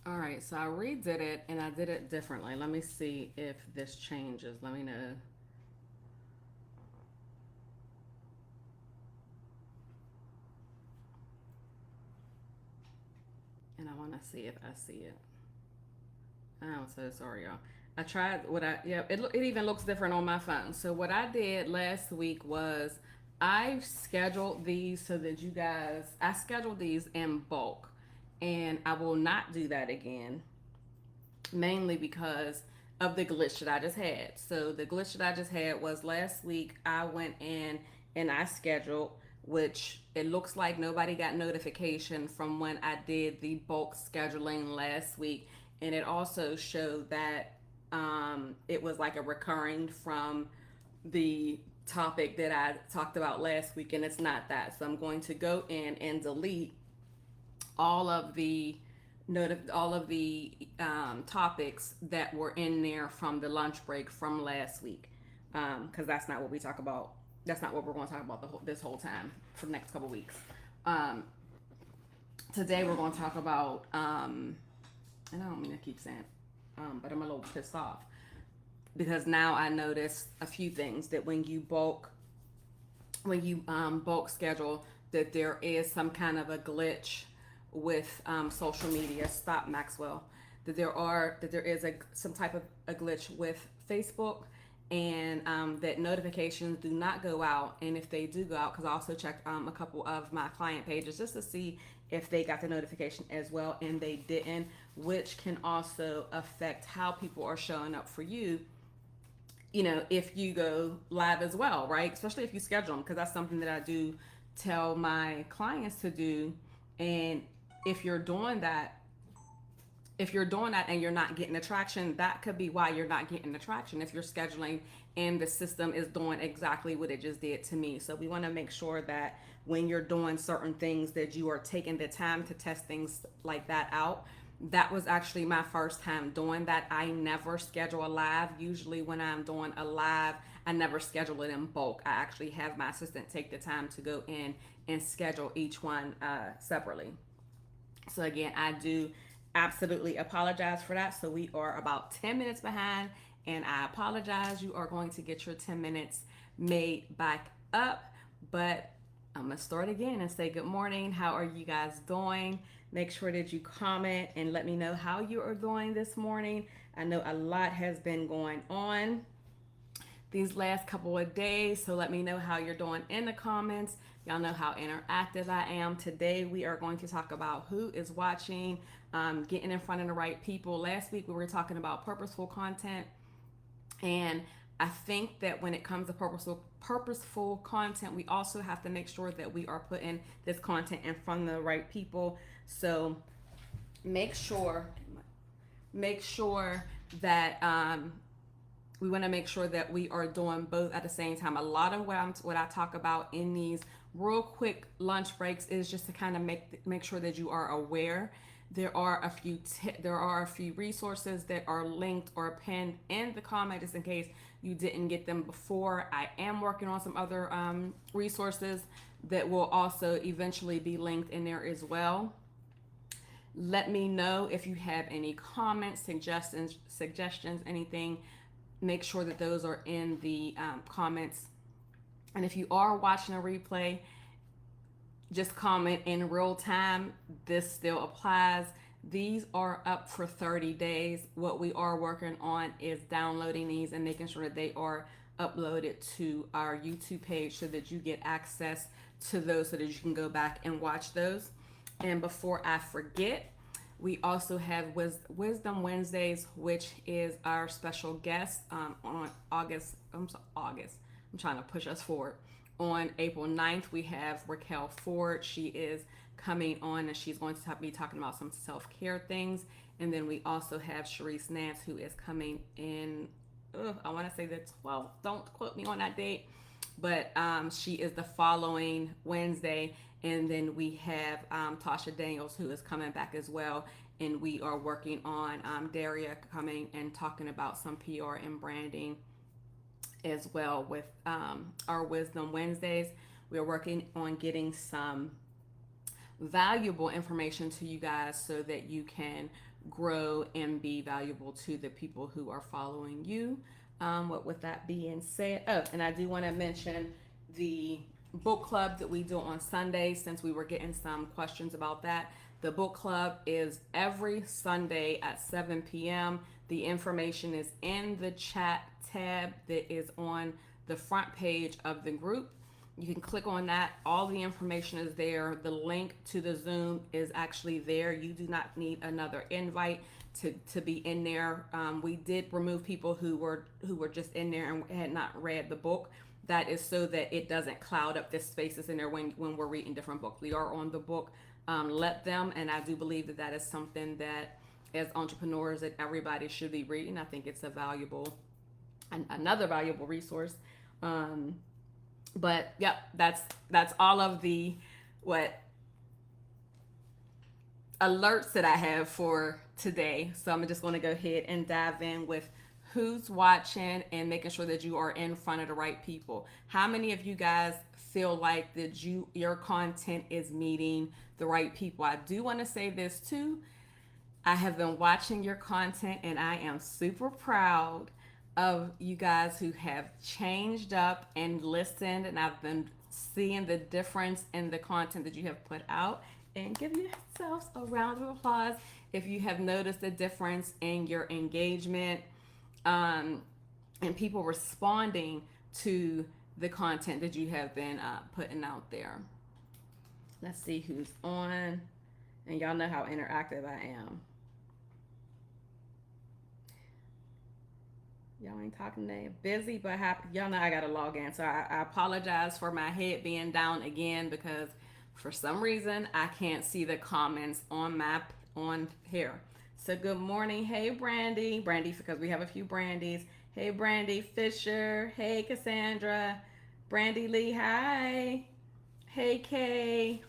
All right, so I redid it and I did it differently. Let me see if this changes. Let me know. And I want to see if I see it. I'm so sorry, y'all. I tried what I, yeah, it even looks different on my phone. So, what I did last week was I scheduled these so that you guys, I scheduled these in bulk. And I will not do that again, mainly because of the glitch that I just had. So the glitch that I just had was last week I went in and I scheduled, which it looks like nobody got notification from when I did the bulk scheduling last week. And it also showed that it was like a recurring from the topic that I talked about last week, and it's not that. So I'm going to go in and delete all of the all of the topics that were in there from the lunch break from last week, because that's not what we talk about. That's not what we're going to talk about this whole time for the next couple weeks. Um, Today we're going to talk about, and I don't mean to keep saying, but I'm a little pissed off because now I noticed a few things that when you bulk schedule, that there is some kind of a glitch with social media. Stop, Maxwell. That there is some type of a glitch with Facebook, and that notifications do not go out. And if they do go out, because I also checked a couple of my client pages just to see if they got the notification as well, and they didn't, which can also affect how people are showing up for you, you know, if you go live as well, right? Especially if you schedule them, because that's something that I do tell my clients to do. And if you're doing that, if you're doing that and you're not getting the traction, that could be why you're not getting the traction. If you're scheduling and the system is doing exactly what it just did to me. So we want to make sure that when you're doing certain things that you are taking the time to test things like that out. That was actually my first time doing that. I never schedule a live. Usually when I'm doing a live, I never schedule it in bulk. I actually have my assistant take the time to go in and schedule each one separately. So again, I do absolutely apologize for that. So we are about 10 minutes behind, and I apologize. You are going to get your 10 minutes made back up, but I'm going to start again and say good morning. How are you guys doing? Make sure that you comment and let me know how you are doing this morning. I know a lot has been going on these last couple of days. So let me know how you're doing in the comments. Y'all know how interactive I am. Today we are going to talk about who is watching, getting in front of the right people. Last week we were talking about purposeful content, and I think that when it comes to purposeful content, we also have to make sure that we are putting this content in front of the right people. So make sure make sure that we want to make sure that we are doing both at the same time. A lot of what I talk about in these real quick lunch breaks is just to kind of make sure that you are aware. There are a few resources that are linked or pinned in the comment just in case you didn't get them before. I am working on some other resources that will also eventually be linked in there as well. Let me know if you have any comments, suggestions, anything. Make sure that those are in the comments. And if you are watching a replay, just comment in real time. This still applies. These are up for 30 days. What we are working on is downloading these and making sure that they are uploaded to our YouTube page so that you get access to those so that you can go back and watch those. And before I forget, we also have Wisdom Wednesdays, which is our special guest on August. August. I'm trying to push us forward. On April 9th, we have Raquel Ford. She is coming on and she's going to be talking about some self-care things. And then we also have Sharice Nance, who is coming in, I want to say the 12th. Don't quote me on that date. But she is the following Wednesday. And then we have Tasha Daniels, who is coming back as well. And we are working on Daria coming and talking about some PR and branding as well with our Wisdom Wednesdays. We are working on getting some valuable information to you guys so that you can grow and be valuable to the people who are following you. What with that being said, oh, and I do want to mention the book club that we do on Sunday, since we were getting some questions about that. The book club is every Sunday at 7 p.m. The information is in the chat tab that is on the front page of the group. You can click on that. All the information is there. The link to the Zoom is actually there. You do not need another invite to be in there. We did remove people who were just in there and had not read the book. That is so that it doesn't cloud up the spaces in there when we're reading different books. We are on the book. Let them, and I do believe that that is something that as entrepreneurs that everybody should be reading. I think it's a valuable, another valuable resource. But yep, that's all of the what alerts that I have for today. So I'm just going to go ahead and dive in with who's watching and making sure that you are in front of the right people. How many of you guys feel like that your content is meeting the right people? I do want to say this too. I have been watching your content and I am super proud of you guys who have changed up and listened, and I've been seeing the difference in the content that you have put out. And give yourselves a round of applause if you have noticed a difference in your engagement, and people responding to the content that you have been putting out there. Let's see who's on, and y'all know how interactive I am. Y'all ain't talking today. Busy but happy. Y'all know I gotta log in. So I apologize for my head being down again, because for some reason I can't see the comments on here. So good morning. Hey Brandy. Brandy, because we have a few Brandys. Hey Brandy Fisher. Hey Cassandra. Brandy Lee. Hi. Hey Kay.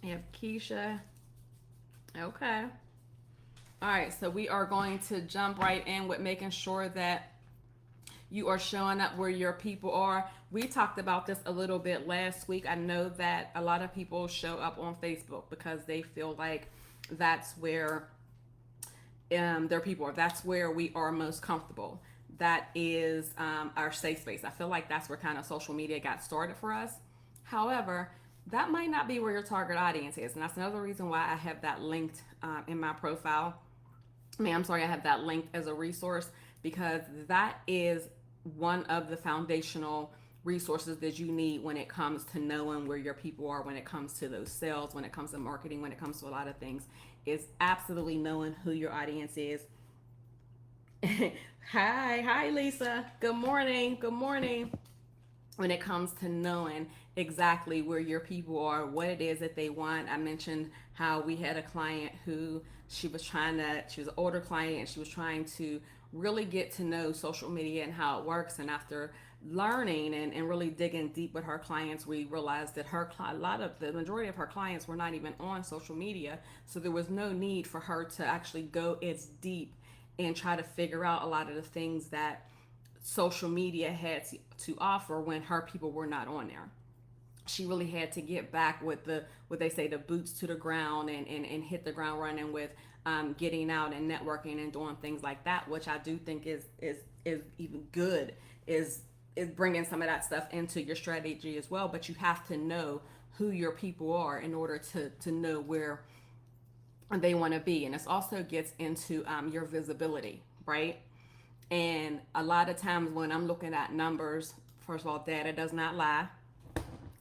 We have Keisha. Okay. All right, so we are going to jump right in with making sure that you are showing up where your people are. We talked about this a little bit last week. I know that a lot of people show up on Facebook because they feel like that's where their people are. That's where we are most comfortable. That is our safe space. I feel like that's where kind of social media got started for us. However, that might not be where your target audience is. And that's another reason why I have that linked in my profile. I have that linked as a resource, because that is one of the foundational resources that you need when it comes to knowing where your people are, when it comes to those sales, when it comes to marketing, when it comes to a lot of things, is absolutely knowing who your audience is. Hi Lisa. Good morning. When it comes to knowing exactly where your people are, what it is that they want. I mentioned how we had a client who she was an older client, and she was trying to really get to know social media and how it works. And after learning and really digging deep with her clients, we realized that the majority of her clients were not even on social media. So there was no need for her to actually go as deep and try to figure out a lot of the things that social media had to offer when her people were not on there. She really had to get back with what they say, the boots to the ground, and hit the ground running with getting out and networking and doing things like that, which I do think is even good, is bringing some of that stuff into your strategy as well. But you have to know who your people are in order to know where they want to be. And this also gets into your visibility, right? And a lot of times when I'm looking at numbers, first of all, data does not lie,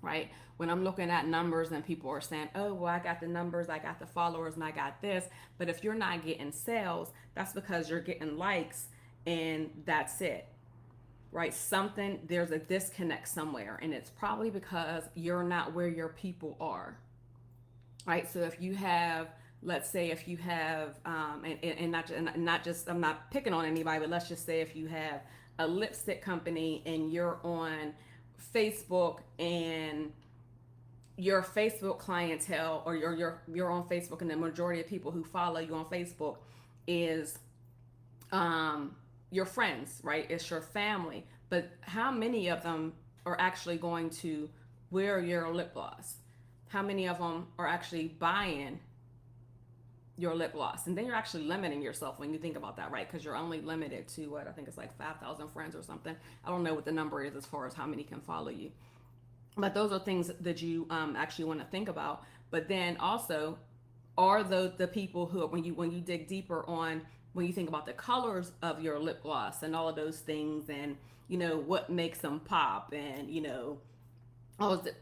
right? When I'm looking at numbers and people are saying, oh, well, I got the numbers, I got the followers, and I got this. But if you're not getting sales, that's because you're getting likes and that's it, right? There's a disconnect somewhere, and it's probably because you're not where your people are, right? So if you have, let's say if you have, and not just, I'm not picking on anybody, but let's just say if you have a lipstick company and you're on Facebook, and your Facebook clientele, or you're on Facebook, and the majority of people who follow you on Facebook is your friends, right? It's your family. But how many of them are actually going to wear your lip gloss? how many of them are actually buying your lip gloss? And then you're actually limiting yourself when you think about that, right? Because you're only limited to what I think it's like 5,000 friends or something. I don't know what the number is as far as how many can follow you, but those are things that you actually want to think about. But then also, are the people who, when you dig deeper on, when you think about the colors of your lip gloss and all of those things, and what makes them pop, and all of the,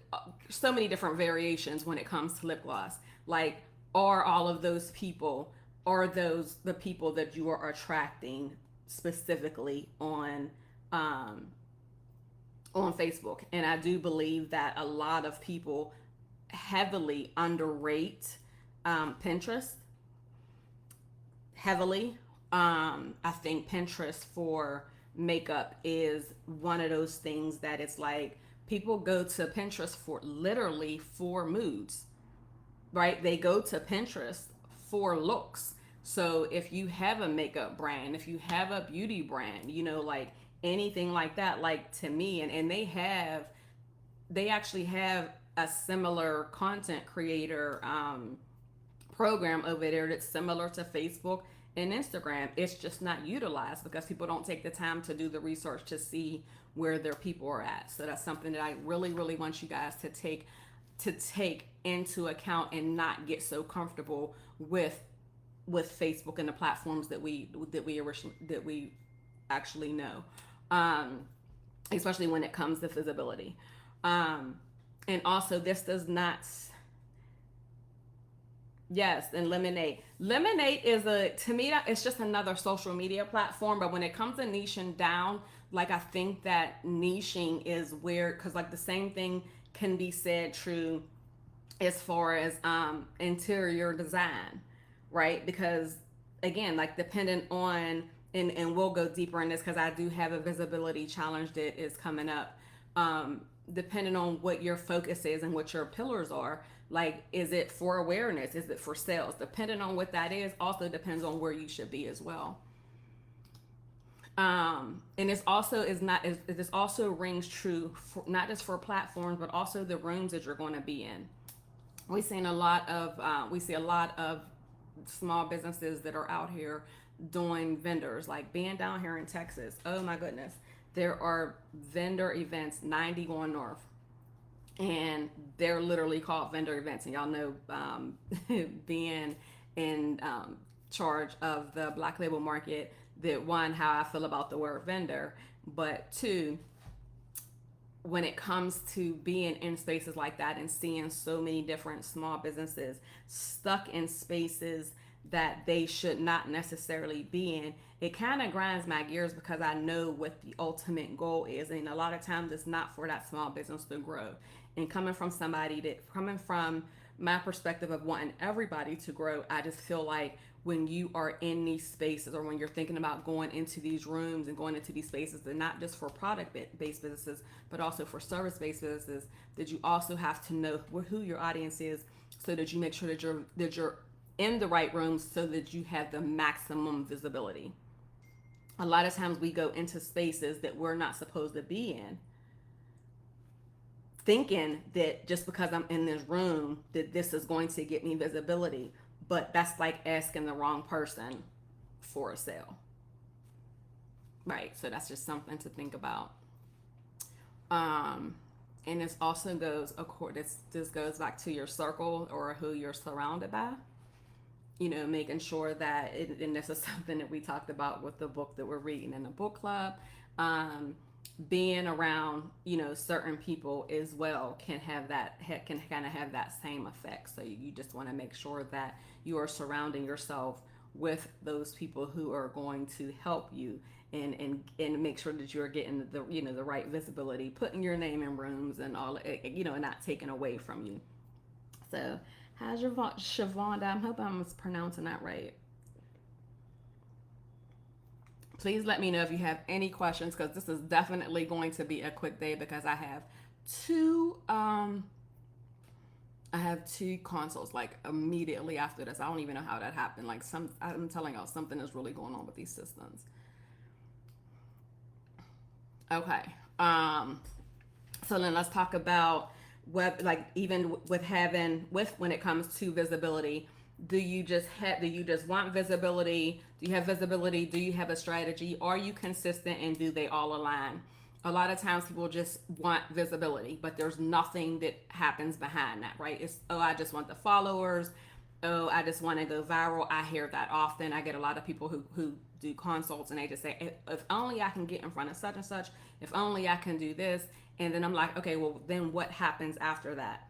so many different variations when it comes to lip gloss. Like, are all of those people, are those the people that you are attracting specifically um, on Facebook? And I do believe that a lot of people heavily underrate Pinterest. Heavily. I think Pinterest for makeup is one of those things that it's like people go to Pinterest for literally for moods, right? They go to Pinterest for looks. So if you have a makeup brand, if you have a beauty brand, like anything like that, like to me, and they actually have a similar content creator program over there that's similar to Facebook and Instagram. It's just not utilized because people don't take the time to do the research to see where their people are at. So that's something that I really, really want you guys to take into account and not get so comfortable with Facebook and the platforms that we actually know, especially when it comes to visibility. And also, this does not. Yes, and Lemonade. Lemonade is to me, it's just another social media platform. But when it comes to niching down, like I think that niching is where, because like the same thing can be said true as far as interior design, right? Because again, like dependent on, and we'll go deeper in this because I do have a visibility challenge that is coming up. Depending on what your focus is and what your pillars are, like, is it for awareness? Is it for sales? Depending on what that is, also depends on where you should be as well. And this also is not, this also rings true for, not just for platforms, but also the rooms that you're going to be in. We see a lot of small businesses that are out here doing vendors, like being down here in Texas. Oh my goodness. There are vendor events 90 going north, and they're literally called vendor events. And y'all know, being in charge of the Black label market, that one, how I feel about the word vendor, but two, when it comes to being in spaces like that and seeing so many different small businesses stuck in spaces that they should not necessarily be in, it kind of grinds my gears because I know what the ultimate goal is. And a lot of times it's not for that small business to grow. And coming from my perspective of wanting everybody to grow, I just feel like when you are in these spaces, or when you're thinking about going into these rooms and going into these spaces, they're not just for product-based businesses, but also for service-based businesses, that you also have to know who your audience is, so that you make sure that you're in the right rooms so that you have the maximum visibility. A lot of times we go into spaces that we're not supposed to be in, thinking that just because I'm in this room that this is going to get me visibility, but that's like asking the wrong person for a sale, right? So that's just something to think about. And this also goes, of course, this goes back to your circle or who you're surrounded by. Making sure that and this is something that we talked about with the book that we're reading in the book club. Being around, certain people as well can kind of have that same effect. So you just want to make sure that you are surrounding yourself with those people who are going to help you, and make sure that you're getting the right visibility, putting your name in rooms and all, and not taken away from you. So how's your Shavonda? I hope I'm pronouncing that right. Please let me know if you have any questions, because this is definitely going to be a quick day because two I have two consults like immediately after this. I don't even know how that happened. Like, I'm telling y'all, something is really going on with these systems. Okay. So then let's talk about like even with having with when it comes to visibility, do you just want visibility? Do you have visibility? Do you have a strategy? Are you consistent, and do they all align? A lot of times people just want visibility, but there's nothing that happens behind that, right? It's, oh, I just want the followers. Oh, I just want to go viral. I hear that often. I get a lot of people who do consults, and they just say, if only I can get in front of such and such, if only I can do this. And then I'm like, okay, well, then what happens after that?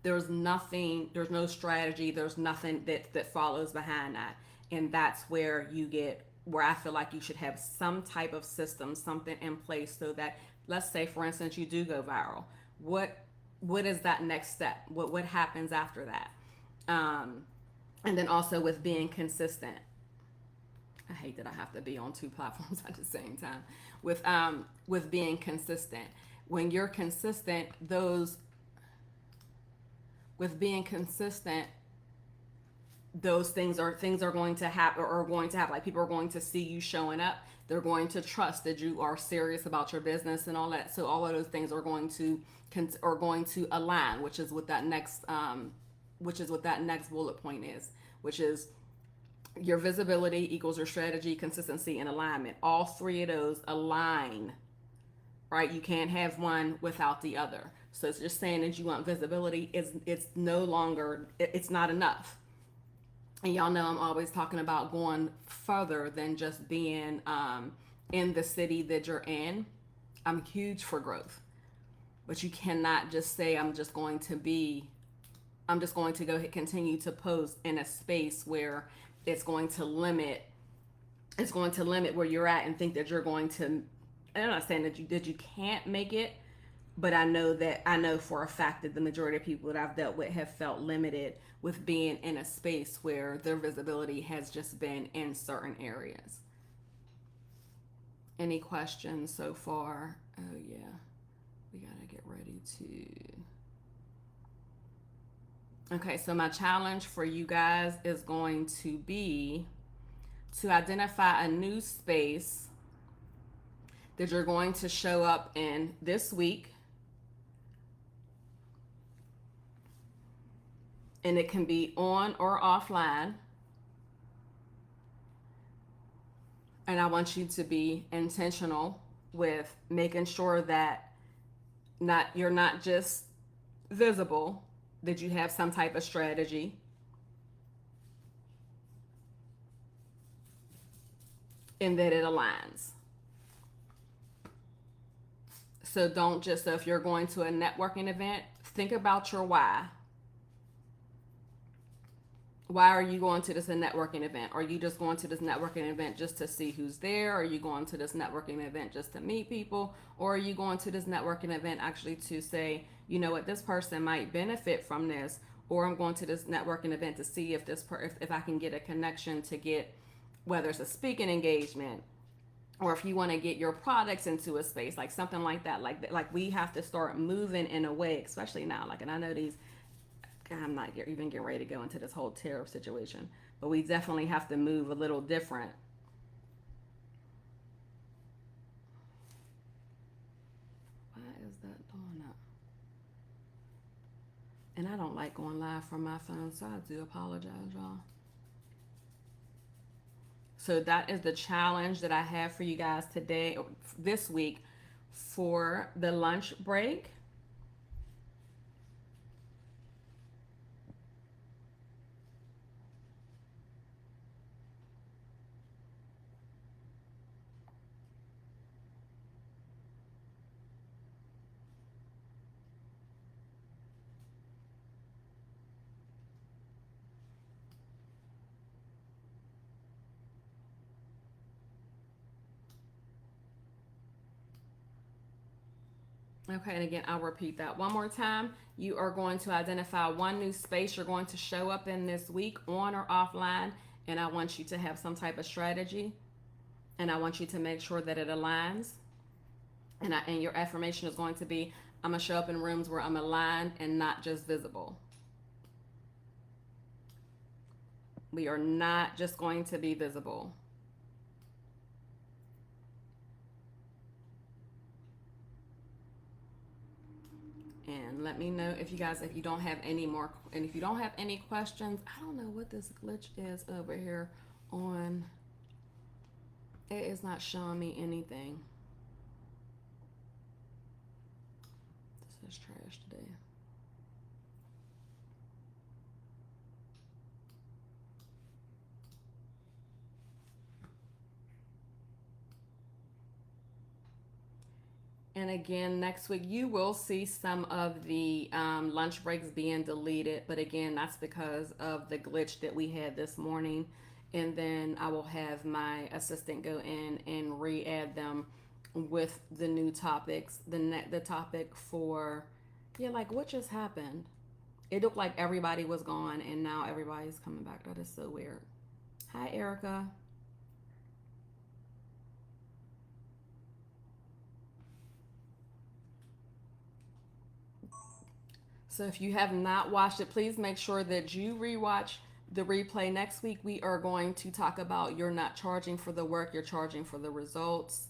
There's nothing, there's no strategy, there's nothing that follows behind that. And that's where you get, where I feel like you should have some type of system, something in place, so that, let's say for instance, you do go viral. What is that next step? What happens after that? And then also with being consistent. I hate that I have to be on two platforms at the same time. With being consistent. When you're consistent, those with being consistent, those things are going to happen, or are going to happen. Like, people are going to see you showing up. They're going to trust that you are serious about your business and all that. So all of those things are going to align, which is what that next bullet point is, which is your visibility equals your strategy, consistency, and alignment. All three of those align, right? You can't have one without the other. So it's just saying that you want visibility. It's no longer, it's not enough. And y'all know I'm always talking about going further than just being in the city that you're in. I'm huge for growth. But you cannot just say, I'm just going to go continue to post in a space where it's going to limit where you're at, and think that you're going to, I'm not saying that you can't make it, but I know for a fact that the majority of people that I've dealt with have felt limited with being in a space where their visibility has just been in certain areas. Any questions so far? Oh yeah, we gotta get ready to. Okay, so my challenge for you guys is going to be to identify a new space that you're going to show up in this week. And it can be on or offline. And I want you to be intentional with making sure that you're not just visible, that you have some type of strategy. And that it aligns. So if you're going to a networking event, think about your why. Why are you going to this networking event? Are you just going to this networking event just to see who's there? Are you going to this networking event just to meet people? Or are you going to this networking event actually to say, you know what, this person might benefit from this, or I'm going to this networking event to see if if I can get a connection to get, whether it's a speaking engagement, or if you want to get your products into a space, like something like that. Like we have to start moving in a way, especially now. Like, and I know I'm not even getting ready to go into this whole tariff situation, but we definitely have to move a little different. Why is that doing that? And I don't like going live from my phone, so I do apologize, y'all. So that is the challenge that I have for you guys today, this week, for the lunch break. Okay, and again, I'll repeat that one more time. You are going to identify one new space you're going to show up in this week, on or offline, and I want you to have some type of strategy, and I want you to make sure that it aligns. And your affirmation is going to be, I'm going to show up in rooms where I'm aligned and not just visible. We are not just going to be visible. And let me know if you guys, if you don't have any more, and if you don't have any questions, I don't know what this glitch is over here on, it is not showing me anything. This is trash today. And again, next week you will see some of the lunch breaks being deleted. But again, that's because of the glitch that we had this morning. And then I will have my assistant go in and re-add them with the new topics. The topic for, yeah, like what just happened? It looked like everybody was gone and now everybody's coming back. That is so weird. Hi, Erica. So if you have not watched it, please make sure that you rewatch the replay. Next week, we are going to talk about you're not charging for the work, you're charging for the results.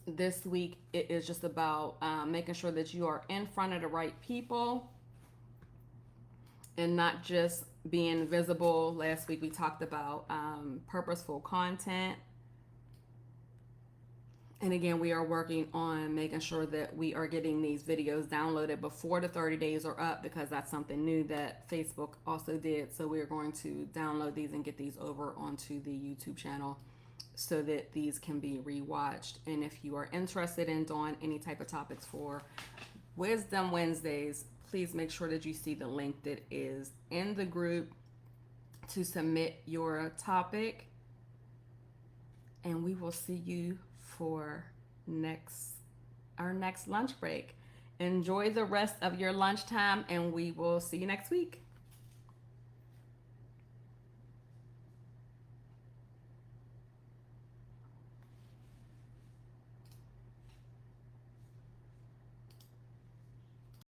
This week, it is just about making sure that you are in front of the right people and not just being visible. Last week, we talked about purposeful content. And again, we are working on making sure that we are getting these videos downloaded before the 30 days are up, because that's something new that Facebook also did. So we're going to download these and get these over onto the YouTube channel so that these can be rewatched. And if you are interested in doing any type of topics for Wisdom Wednesdays, please make sure that you see the link that is in the group to submit your topic. And we will see you for our next lunch break. Enjoy the rest of your lunchtime, and we will see you next week.